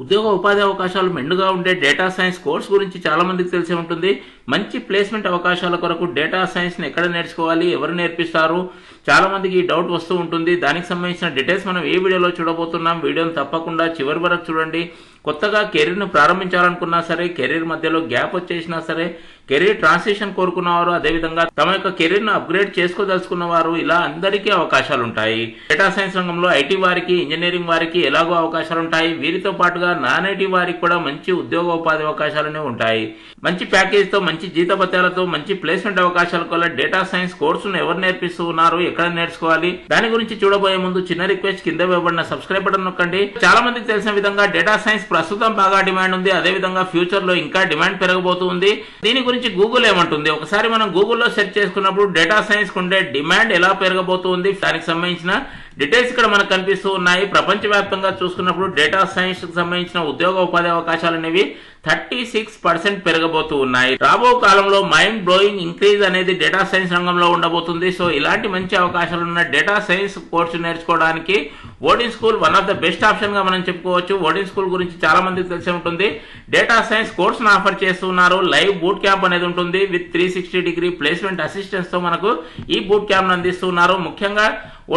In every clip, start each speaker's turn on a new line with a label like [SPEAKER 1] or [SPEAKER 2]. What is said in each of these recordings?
[SPEAKER 1] ఉద్యోగ ఉపాధి అవకాశాలు మెండుగా ఉండే డేటా సైన్స్ కోర్స్ గురించి చాలా మందికి తెలిసి ఉంటుంది. మంచి ప్లేస్మెంట్ అవకాశాల కొరకు డేటా సైన్స్ని ఎక్కడ నేర్చుకోవాలి, ఎవరు నేర్పిస్తారు, చాలా మందికి ఈ డౌట్ వస్తూ ఉంటుంది. దానికి సంబంధించిన డీటెయిల్స్ మనం ఈ వీడియోలో చూడబోతున్నాం. వీడియోని తప్పకుండా చివరి వరకు చూడండి. కొత్తగా కెరీర్ను ప్రారంభించాలనుకున్నా సరే, కెరీర్ మధ్యలో గ్యాప్ వచ్చేసినా సరే, కెరీర్ ట్రాన్సిషన్ కోరుకున్నవారు, అదేవిధంగా తమ యొక్క కెరీర్ను అప్గ్రేడ్ చేసుకోదలుచుకున్న వారు, ఇలా అందరికీ అవకాశాలు ఉంటాయి. డేటా సైన్స్ రంగంలో ఐటీ వారికి, ఇంజనీరింగ్ వారికి ఎలాగో అవకాశాలు ఉంటాయి. వీరితో పాటుగా నాన్ ఐటీ వారికి కూడా మంచి ఉద్యోగ ఉపాధి అవకాశాలనే ఉంటాయి. మంచి ప్యాకేజ్తో, మంచి జీతభత్యాలతో, మంచి ప్లేస్మెంట్ అవకాశాల వల్ల డేటా సైన్స్ కోర్సును ఎవరు నేర్పిస్తూ ఉన్నారు, ఎక్కడ నేర్చుకోవాలి, దాని గురించి చూడబోయే ముందు చిన్న రిక్వెస్ట్, కింద ఇవ్వబడిన సబ్స్క్రైబ్ బటన్ నొక్కండి. చాలా మందికి తెలిసిన విధంగా డేటా సైన్స్ ప్రస్తుతం బాగా డిమాండ్ ఉంది. అదేవిధంగా ఫ్యూచర్ లో ఇంకా డిమాండ్ పెరగబోతుంది. దీని గురించి గూగుల్ ఏమంటుంది, ఒకసారి మనం గూగుల్లో సెర్చ్ చేసుకున్నప్పుడు డేటా సైన్స్ ఉండే డిమాండ్ ఎలా పెరగబోతుంది, దానికి సంబంధించిన డీటెయిల్స్ ఇక్కడ మనకు కనిపిస్తూ ఉన్నాయి. ప్రపంచవ్యాప్తంగా చూసుకున్నప్పుడు డేటా సైన్స్ కి సంబంధించిన ఉద్యోగ ఉపాధి అవకాశాలు అనేవి 36% పెరగబోతూ ఉన్నాయి. రాబో కాలంలో మైండ్ బ్లోయింగ్ ఇంక్రీజ్ అనేది డేటా సైన్స్ రంగంలో ఉండబోతుంది. సో ఇలాంటి మంచి అవకాశాలు ఉన్న డేటా సైన్స్ కోర్సు నేర్చుకోవడానికి Odin school one of the best option గా మనం చెప్పుకోవచ్చు. ఓడిన్ స్కూల్ గురించి చాలా మందికి తెలిసి ఉంటుంది. డేటా సైన్స్ కోర్సును ఆఫర్ చేస్తున్నారు. లైవ్ బూట్ క్యాంప్ అనేది ఉంటుంది విత్ 360 డిగ్రీ ప్లేస్మెంట్ అసిస్టెన్స్ తో మనకు ఈ బూట్ క్యాంప్ అందిస్తున్నారు. ముఖ్యంగా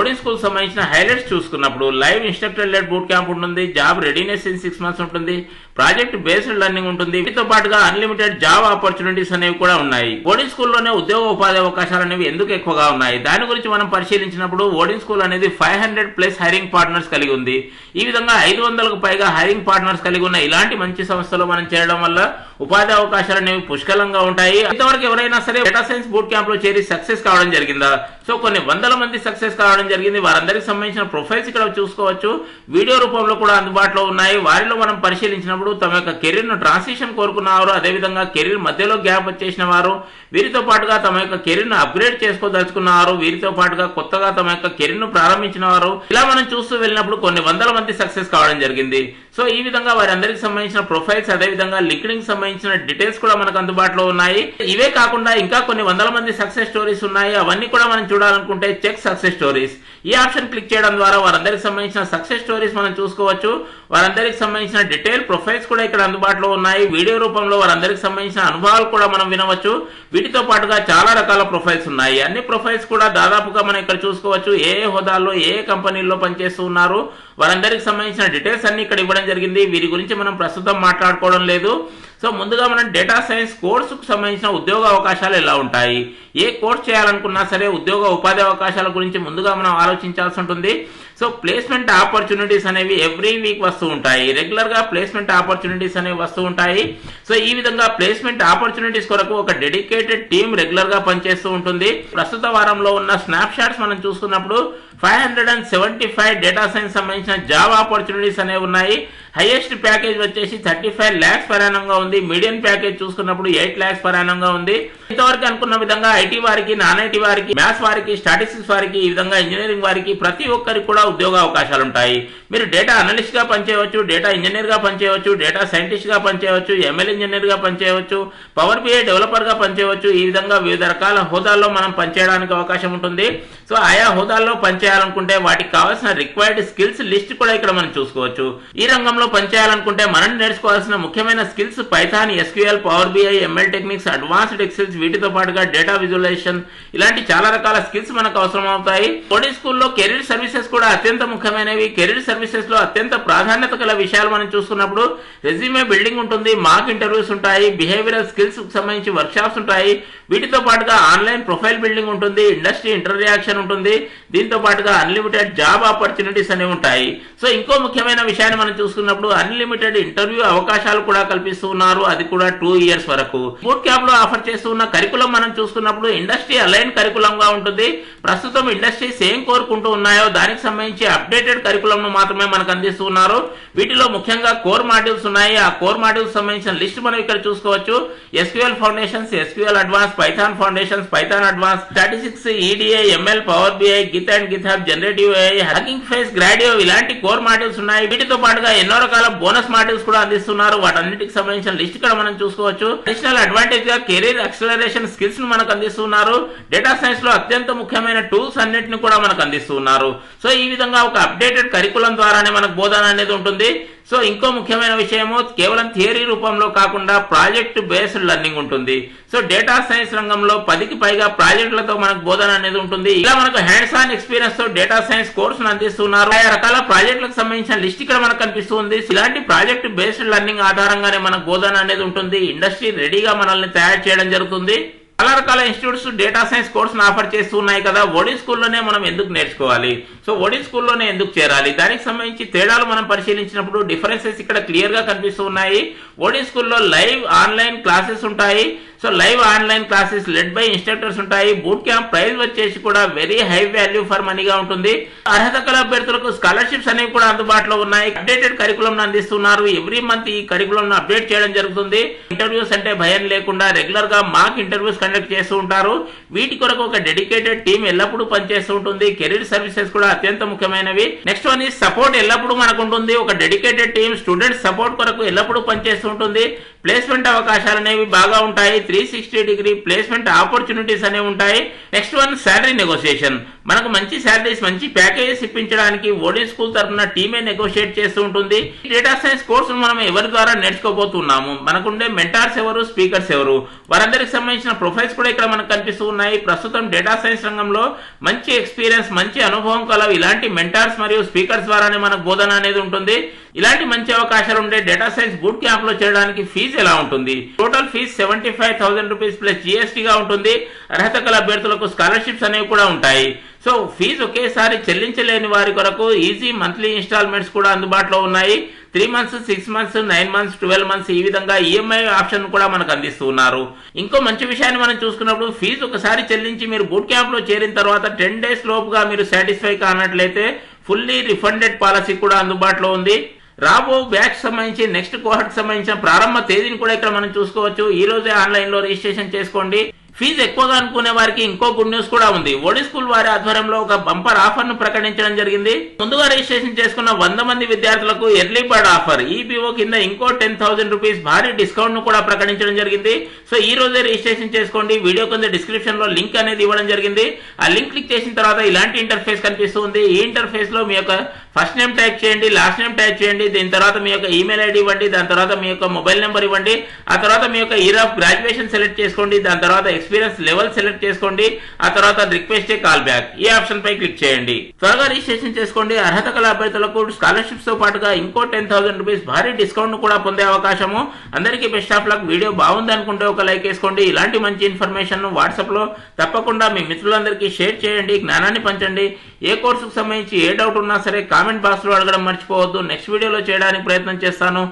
[SPEAKER 1] ఓడిన్ స్కూల్ సంబంధించిన హైలైట్స్ చూసుకున్నప్పుడు live instructor led boot camp ఉంటుంది, జాబ్ రెడీనెస్ ఇన్ 6 months ఉంటుంది, ప్రాజెక్ట్ బేస్డ్ లెర్నింగ్ ఉంటుంది. వీటితో పాటుగా అన్లిమిటెడ్ జాబ్ ఆపర్చునిటీస్ అనేవి కూడా ఉన్నాయి. ఓడిన్ స్కూల్లోనే ఉద్యోగ ఉపాధి అవకాశాలు అనేవి ఎందుకు ఎక్కువగా ఉన్నాయి, దాని గురించి మనం పరిశీలించినప్పుడు ఓడిన్ స్కూల్ అనేది 500+ హైరింగ్ పార్ట్నర్స్ కలిగి ఉంది. ఈ విధంగా 500కు పైగా హైరింగ్ పార్ట్నర్స్ కలిగి ఉన్న ఇలాంటి మంచి సంస్థలో మనం చేరడం వల్ల ఉపాధి అవకాశాలు అనేవి పుష్కలంగా ఉంటాయి. ఇంతవరకు ఎవరైనా సరే డేటా సైన్స్ బూట్ క్యాంప్ లో చేరి సక్సెస్ కావడం జరిగిందా? సో కొన్ని వందల మంది సక్సెస్ కావడం జరిగింది. వారందరికి సంబంధించిన ప్రొఫైల్స్ ఇక్కడ చూసుకోవచ్చు. వీడియో రూపంలో కూడా అందుబాటులో ఉన్నాయి. వారిలో మనం పరిశీలించినప్పుడు తమ యొక్క కెరీర్ ను ట్రాన్సిషన్ కోరుకున్నవారు, అదేవిధంగా కెరీర్ మధ్యలో గ్యాప్ వచ్చేసిన వారు, వీరితో పాటుగా తమ యొక్క కెరీర్ ను అప్గ్రేడ్ చేసుకోదలుచుకున్నవారు, వీరితో పాటుగా కొత్తగా తమ యొక్క కెరీర్ ను ప్రారంభించిన వారు, ఇలా మనం చూస్తూ వెళ్ళినప్పుడు కొన్ని వందల మంది సక్సెస్ కావడం జరిగింది. సో ఈ విధంగా వారందరికి సంబంధించిన ప్రొఫైల్స్, అదేవిధంగా లింక్డ్ఇన్ సంబంధించిన డీటెయిల్స్ కూడా మనకు అందుబాటులో ఉన్నాయి. ఇవే కాకుండా ఇంకా కొన్ని వందల మంది సక్సెస్ స్టోరీస్ ఉన్నాయి. అవన్నీ కూడా మనం చూడాలనుకుంటే చెక్ సక్సెస్ స్టోరీస్ ఈ ఆప్షన్ క్లిక్ చేయడం ద్వారా వారందరికి సంబంధించిన సక్సెస్ స్టోరీస్ మనం చూసుకోవచ్చు. వారందరికి సంబంధించిన డీటెయిల్ ప్రొఫైల్స్ కూడా ఇక్కడ అందుబాటులో ఉన్నాయి. వీడియో రూపంలో వారందరికి సంబంధించిన అనుభవాలు కూడా మనం వినవచ్చు. వీటితో పాటుగా చాలా రకాల ప్రొఫైల్స్ ఉన్నాయి. అన్ని ప్రొఫైల్స్ కూడా దాదాపుగా మనం ఇక్కడ చూసుకోవచ్చు. ఏ హోదాల్లో, ఏ కంపెనీల్లో పనిచేస్తూ ఉన్నారు, వారందరికి సంబంధించిన డీటెయిల్స్ అన్ని ఇక్కడ ఇవ్వడం జరిగింది. వీరి గురించి మనం ప్రస్తుతం మాట్లాడుకోవడం లేదు. సో ముందుగా మనం డేటా సైన్స్ కోర్సుకు సంబంధించిన ఉద్యోగ అవకాశాలు ఎలా ఉంటాయి, ఏ కోర్స్ చేయాలనుకున్నా సరే ఉద్యోగ ఉపాధి అవకాశాల గురించి ముందుగా మనం ఆలోచించాల్సి ఉంటుంది. సో ప్లేస్మెంట్ ఆపర్చునిటీస్ అనేవి ఎవ్రీ వీక్ వస్తూ ఉంటాయి. రెగ్యులర్ గా ప్లేస్మెంట్ ఆపర్చునిటీస్ అనేవి వస్తూ ఉంటాయి. సో ఈ విధంగా ప్లేస్మెంట్ ఆపర్చునిటీస్ కొరకు ఒక డెడికేటెడ్ టీమ్ రెగ్యులర్ గా పనిచేస్తూ ఉంటుంది. ప్రస్తుత వారంలో ఉన్న స్నాప్ షాట్స్ మనం చూసుకున్నప్పుడు 575 డేటా సైన్స్ సంబంధించిన జాబ్ ఆపర్చునిటీస్ అనేవి ఉన్నాయి. హైయెస్ట్ ప్యాకేజ్ వచ్చేసి 35 lakhs per annum గా ఉంది. మీడియం ప్యాకేజ్ చూసుకున్నప్పుడు 8 lakhs per annum గా ఉంది. ఇంతవరకు అనుకున్న విధంగా ఐటీ వారికి, నాన్ ఐటీ వారికి, మ్యాథ్స్ వారికి, స్టాటిస్టిక్స్ వారికి, ఈ విధంగా ఇంజనీరింగ్ వారికి ప్రతి ఒక్కరికి కూడా ఉద్యోగ అవకాశాలు ఉంటాయి. మీరు డేటా అనలిస్ట్ గా పనిచేయవచ్చు, డేటా ఇంజనీర్ గా పనిచేయవచ్చు, డేటా సైంటిస్ట్ గా పనిచేయవచ్చు, ఎంఎల్ ఇంజనీర్ గా పనిచేయవచ్చు, పవర్ బిఐ డెవలపర్ గా పనిచేయవచ్చు. ఈ విధంగా వివిధ రకాల హోదాల్లో మనం పనిచేయడానికి అవకాశం ఉంటుంది. సో ఆయా హోదాల్లో పనిచేయాలనుకుంటే వాటికి కావాల్సిన రిక్వైర్డ్ స్కిల్స్ లిస్ట్ కూడా ఇక్కడ మనం చూసుకోవచ్చు. ఈ రంగంలో పనిచేయాలనుకుంటే మనం నేర్చుకోవాల్సిన ముఖ్యమైన skills Python, SQL, Power BI, ML techniques, advanced Excels, వీటితో పాటుగా డేటా విజువలైజేషన్, ఇలాంటి చాలా రకాల స్కిల్స్ మనకు అవసరం అవుతాయి. ఓడిన్ స్కూల్లో కెరీర్ సర్వీసెస్ కూడా అత్యంత ముఖ్యమైనవి. కెరీర్ సర్వీసెస్ లో అత్యంత ప్రాధాన్యత గల విషయాలు మనం చూసుకున్నప్పుడు రెజ్యూమే బిల్డింగ్ ఉంటుంది, మాక్ ఇంటర్వ్యూస్ ఉంటాయి, బిహేవియరల్ స్కిల్స్ సంబంధించి వర్క్ షాప్స్ ఉంటాయి. వీటితో పాటుగా ఆన్లైన్ ప్రొఫైల్ బిల్డింగ్ ఉంటుంది, ఇండస్ట్రీ ఇంటర్రియాక్షన్ ఉంటుంది. దీంతో పాటుగా అన్లిమిటెడ్ జాబ్ ఆపర్చునిటీస్ అనేవి ఉంటాయి. సో ఇంకో ముఖ్యమైన విషయాన్ని మనం చూసుకున్నప్పుడు అన్లిమిటెడ్ ఇంటర్వ్యూ అవకాశాలు కూడా కల్పిస్తూ ఉన్నారు. అది కూడా 2 years వరకు. బూట్ క్యాంప్ లో ఆఫర్ చేస్తూ ఉన్న కరికులం మనం చూసుకున్నప్పుడు ఇండస్ట్రీ అలైన్ కరికులం గా ఉంటుంది. ప్రస్తుతం ఇండస్ట్రీస్ ఏం కోరుకుంటూ ఉన్నాయో దానికి సంబంధించి అప్డేటెడ్ కరికులం ను మాత్రమే మనకు అందిస్తూ ఉన్నారు. వీటిలో ముఖ్యంగా కోర్ మాడ్యూల్స్ ఉన్నాయి. ఆ కోర్ మాడ్యూల్స్ సంబంధించిన లిస్ట్ మనం ఇక్కడ చూసుకోవచ్చు. SQL foundations, SQL advance, python foundations, python advance, statistics, EDI, ML, power BI, git and git hub, generative AI, hugging face, Gradio, ఇలాంటి కోర్ మాడ్యూల్స్ ఉన్నాయి. వీటితో పాటుగా ఎన్నో రకాల బోనస్ మాడ్యూల్స్ కూడా అందిస్తున్నారు. వాటన్నిటికి సంబంధించిన లిస్ట్ ఇక్కడ మనం చూసుకోవచ్చు. అడిషనల్ అడ్వాంటేజ్ గా కెరీర్ యాక్సిలరేషన్ స్కిల్స్ ను మనకు అందిస్తున్నారు. డేటా సైన్స్ లో అత్యంత ముఖ్యమైన టూల్స్ అన్నిటిని కూడా మనకు అందిస్తున్నారు. సో ఈ విధంగా ఒక అప్డేటెడ్ కరికులం ద్వారానే మనకు బోధన అనేది ఉంటుంది. సో ఇంకో ముఖ్యమైన విషయము కేవలం థియరీ రూపంలో కాకుండా ప్రాజెక్ట్ బేస్డ్ లెర్నింగ్ ఉంటుంది. సో డేటా సైన్స్ రంగంలో 10కి పైగా ప్రాజెక్టులతో మనకు బోధన అనేది ఉంటుంది. ఇలా మనకు హ్యాండ్స్ ఆన్ ఎక్స్పీరియన్స్ తో డేటా సైన్స్ కోర్సును అందిస్తున్నారు. ఆయా రకాల ప్రాజెక్టులకు సంబంధించిన లిస్ట్ ఇక్కడ మనకు కనిపిస్తుంది. ఇలాంటి ప్రాజెక్ట్ బేస్డ్ లెర్నింగ్ ఆధారంగానే మనకు బోధన అనేది ఉంటుంది. ఇండస్ట్రీ రెడీగా మనల్ని తయారు చేయడం జరుగుతుంది. చాలా రకాల ఇన్స్టిట్యూట్స్ డేటా సైన్స్ కోర్సును ఆఫర్ చేస్తున్నాయి కదా, ఓడి స్కూల్లోనే మనం ఎందుకు నేర్చుకోవాలి, సో ఓడి స్కూల్లోనే ఎందుకు చేరాలి, దానికి సంబంధించి తేడాలు మనం పరిశీలించినప్పుడు డిఫరెన్సెస్ ఇక్కడ క్లియర్ గా కనిపిస్తున్నాయి. ఓడి స్కూల్లో లైవ్ ఆన్లైన్ క్లాసెస్ ఉంటాయి. So live online classes led by instructors ఉంటాయి. బూట్ క్యాంప్ ప్రైజ్ వచ్చేసి కూడా వెరీ హై వాల్యూ ఫర్ మనీగా ఉంటుంది. అర్హత కల అభ్యర్థులకు స్కాలర్షిప్స్ అనేవి కూడా అందుబాటులో ఉన్నాయి. అప్డేటెడ్ కరికులం అందిస్తున్నారు. ఎవ్రీ మంత్ ఈ కరికులం అప్డేట్ చేయడం జరుగుతుంది. ఇంటర్వ్యూస్ అంటే భయం లేకుండా రెగ్యులర్ గా మాక్ ఇంటర్వ్యూస్ కండక్ట్ చేస్తూ ఉంటారు. వీటి కొరకు ఒక డెడికేటెడ్ టీం ఎల్లప్పుడూ పనిచేస్తూ ఉంటుంది. కెరీర్ సర్వీసెస్ కూడా అత్యంత ముఖ్యమైనవి. నెక్స్ట్ వన్ ఈ సపోర్ట్ ఎల్లప్పుడూ మనకు ఉంటుంది. ఒక డెడికేటెడ్ టీం స్టూడెంట్స్ సపోర్ట్ కొరకు ఎల్లప్పుడూ పనిచేస్తూ ఉంటుంది. ప్లేస్మెంట్ అవకాశాలు అనేవి బాగా ఉంటాయి. 360 డిగ్రీ ప్లేస్మెంట్ ఆపర్చునిటీస్ అనేవి ఉంటాయి. Next one salary negotiation. మనకు మంచి శాలరీస్ మంచి ప్యాకేజెస్ ఇప్పించడానికి ఓడి స్కూల్ తరఫున టీమే నెగోషియేట్ చేస్తూ ఉంటుంది. డేటా సైన్స్ కోర్సును మనం ఎవరి ద్వారా నేర్చుకోబోతున్నాము, మనకుండే మెంటార్స్ ఎవరు, స్పీకర్స్ ఎవరు, వారందరికి సంబంధించిన ప్రొఫైల్స్ కూడా ఇక్కడ మనకు కనిపిస్తూ ఉన్నాయి. ప్రస్తుతం డేటా సైన్స్ రంగంలో మంచి ఎక్స్పీరియన్స్ మంచి అనుభవం కల ఇలాంటి మెంటార్స్ మరియు స్పీకర్స్ ద్వారానే మనకు బోధన అనేది ఉంటుంది. ఇలాంటి మంచి అవకాశాలు ఉండే డేటా సైన్స్ బూట్ క్యాంప్ లో చేరడానికి ఫీజు ఎలా ఉంటుంది? Total fee 75,000 rupees plus GST గా ఉంటుంది. అర్హత కల అభ్యర్థులకు స్కాలర్షిప్స్ అనేవి కూడా ఉంటాయి. సో ఫీజు ఒకేసారి చెల్లించలేని వారి కొరకు ఈజీ మంత్లీ ఇన్స్టాల్మెంట్స్ కూడా అందుబాటులో ఉన్నాయి. 3 months, 6 months, 9 months, 12 months ఈ విధంగా ఈఎంఐ ఆప్షన్ కూడా మనకు అందిస్తున్నారు. ఇంకో మంచి విషయాన్ని మనం చూసుకున్నప్పుడు ఫీజు ఒకసారి చెల్లించి మీరు బూట్ క్యాంప్ లో చేరిన తర్వాత 10 days లోపుగా మీరు సాటిస్ఫై కానట్లయితే ఫుల్లీ రిఫండెడ్ పాలసీ కూడా అందుబాటులో ఉంది. రాబో బ్యాచ్ సంబంధించి నెక్స్ట్ కోహర్ట్ సంబంధించిన ప్రారంభ తేదీని కూడా ఇక్కడ మనం చూసుకోవచ్చు. ఈ రోజే ఆన్లైన్ లో రిజిస్ట్రేషన్ చేసుకోండి. ఫీజు ఎక్కువగా అనుకునే వారికి ఇంకో గుడ్ న్యూస్ కూడా ఉంది. ఓడి స్కూల్ వారి ఆధ్వర్యంలో ఒక బంపర్ ఆఫర్ ను ప్రకటించడం జరిగింది. ముందుగా రిజిస్ట్రేషన్ చేసుకున్న 100 మంది విద్యార్థులకు ఎర్లీ బర్డ్ ఆఫర్ ఈబీఓ కింద ఇంకో 10,000 రూపీస్ భారీ డిస్కౌంట్ ను కూడా ప్రకటించడం జరిగింది. సో ఈ రోజే రిజిస్ట్రేషన్ చేసుకోండి. వీడియో కింద డిస్క్రిప్షన్ లో లింక్ అనేది ఇవ్వడం జరిగింది. ఆ లింక్ క్లిక్ చేసిన తర్వాత ఇలాంటి ఇంటర్ఫేస్ కనిపిస్తుంది. ఈ ఇంటర్ఫేస్ లో మీ యొక్క ఫస్ట్ నేమ్ టైప్ చేయండి, లాస్ట్ నేమ్ టైప్ చేయండి, దీని తర్వాత మీ యొక్క ఈమెయిల్ ఐడి ఇవ్వండి, దాని తర్వాత మీ యొక్క మొబైల్ నెంబర్ ఇవ్వండి, ఆ తర్వాత మీ యొక్క ఇయర్ ఆఫ్ గ్రాడ్యుయేషన్ సెలెక్ట్ చేసుకోండి, దాని తర్వాత ఎక్స్పీరియన్స్ లెవెల్ సెలెక్ట్ చేసుకోండి, ఆ తర్వాత రిక్వెస్ట్ ఏ కాల్ బ్యాక్ ఈ ఆప్షన్ పై క్లిక్ చేయండి. త్వరగా రిజిస్ట్రేషన్ చేసుకోండి. అర్హత కల అభ్యర్థులకు స్కాలర్షిప్స్ తో పాటుగా ఇంకో 10,000 రూపీస్ భారీ డిస్కౌంట్ ను కూడా పొందే అవకాశము. అందరికీ బెస్ట్ ఆఫ్ లక్. వీడియో బాగుంది అనుకుంటే ఒక లైక్ వేసుకోండి. ఇలాంటి మంచి ఇన్ఫర్మేషన్ వాట్సాప్ లో తప్పకుండా మీ మిత్రులందరికీ షేర్ చేయండి. జ్ఞానాన్ని పంచండి. ఏ కోర్సుకు సంబంధించి ఏ డౌట్ ఉన్నా సరే కామెంట్ బాక్స్ లో అడగడం మర్చిపోవద్దు. నెక్స్ట్ వీడియోలో చేయడానికి ప్రయత్నం చేస్తాను.